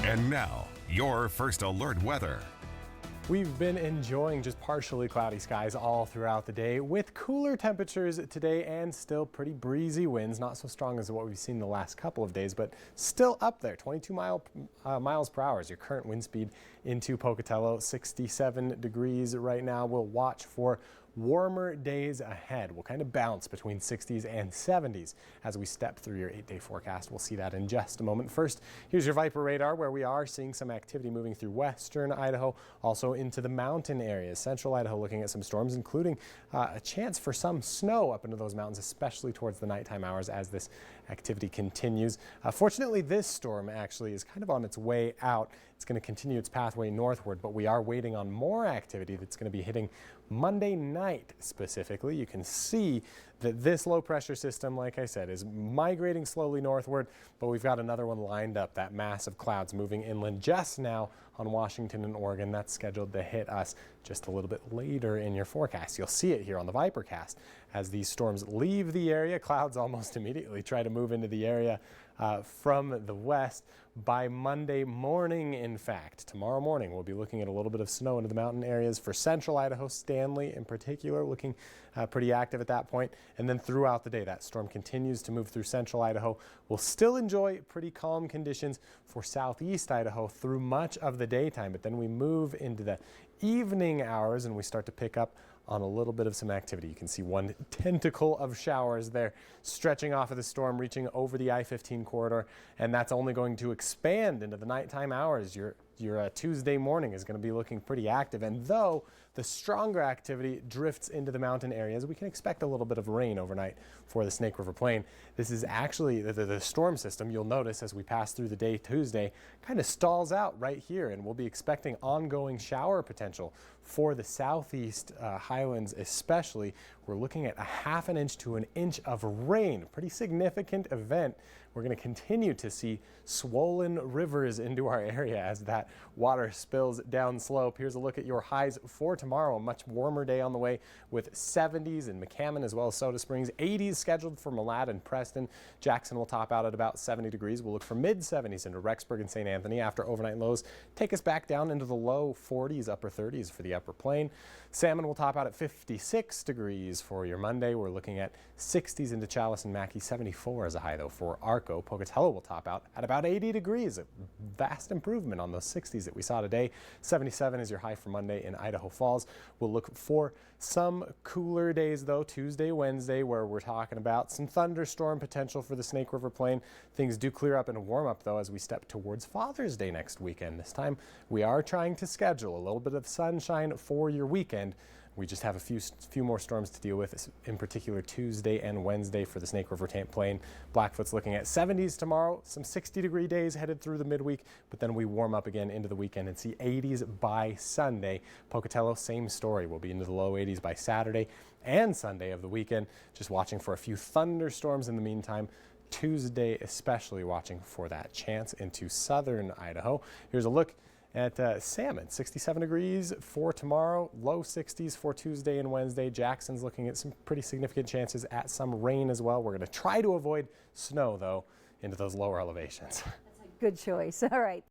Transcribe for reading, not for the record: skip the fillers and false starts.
And now, your first alert weather. We've been enjoying just partially cloudy skies all throughout the day with cooler temperatures today and still pretty breezy winds, not so strong as what we've seen the last couple of days, but still up there. 22 miles per hour is your current wind speed into Pocatello. 67 degrees right now. We'll watch for warmer days ahead. We'll kind of bounce between 60s and 70s as we step through your 8-day forecast. We'll see that in just a moment. First, here's your Viper radar, where we are seeing some activity moving through western Idaho, also into the mountain areas. Central Idaho looking at some storms, including a chance for some snow up into those mountains, especially towards the nighttime hours as this activity continues. Fortunately, this storm actually is kind of on its way out. It's going to continue its pathway northward, but we are waiting on more activity that's going to be hitting Monday night specifically. You can see that this low pressure system, like I said, is migrating slowly northward, but we've got another one lined up, that mass of clouds moving inland just now on Washington and Oregon. That's scheduled to hit us just a little bit later in your forecast. You'll see it here on the Vipercast as these storms leave the area. Clouds almost immediately try to move into the area from the west. By Monday morning, in fact, tomorrow morning, we'll be looking at a little bit of snow into the mountain areas for central Idaho. Stanley in particular looking pretty active at that point. And then throughout the day, that storm continues to move through central Idaho. We'll still enjoy pretty calm conditions for southeast Idaho through much of the daytime, but then we move into the evening hours and we start to pick up on a little bit of some activity. You can see one tentacle of showers there stretching off of the storm, reaching over the I-15 corridor, and that's only going to expand into the nighttime hours. Your Tuesday morning is going to be looking pretty active, and though the stronger activity drifts into the mountain areas, we can expect a little bit of rain overnight for the Snake River Plain. This is actually the storm system. You'll notice as we pass through the day Tuesday kind of stalls out right here, and we'll be expecting ongoing shower potential for the southeast highlands especially. We're looking at a ½ inch to an inch of rain. Pretty significant event. We're going to continue to see swollen rivers into our area as that water spills down slope. Here's a look at your highs for tomorrow. A much warmer day on the way with 70s in McCammon as well as Soda Springs. 80s scheduled for Malad and Preston. Jackson will top out at about 70 degrees. We'll look for mid-70s into Rexburg and St. Anthony after overnight lows take us back down into the low 40s, upper 30s for the upper plain. Salmon will top out at 56 degrees for your Monday. We're looking at 60s into Chalice and Mackay. 74 as a high though for Arco. Pocatello will top out at about 80 degrees. A vast improvement on those 60s that we saw today. 77 is your high for Monday in Idaho Falls. We'll look for some cooler days though, Tuesday, Wednesday, where we're talking about some thunderstorm potential for the Snake River Plain. Things do clear up and warm up though as we step towards Father's Day next weekend. This time we are trying to schedule a little bit of sunshine for your weekend. We just have a few more storms to deal with, in particular Tuesday and Wednesday for the Snake River Plain. Blackfoot's looking at 70s tomorrow, some 60-degree days headed through the midweek, but then we warm up again into the weekend and see 80s by Sunday. Pocatello, same story. We'll be into the low 80s by Saturday and Sunday of the weekend. Just watching for a few thunderstorms in the meantime. Tuesday especially watching for that chance into southern Idaho. Here's a look at Salmon, 67 degrees for tomorrow, low 60s for Tuesday and Wednesday. Jackson's looking at some pretty significant chances at some rain as well. We're going to try to avoid snow, though, into those lower elevations. That's a good choice. All right.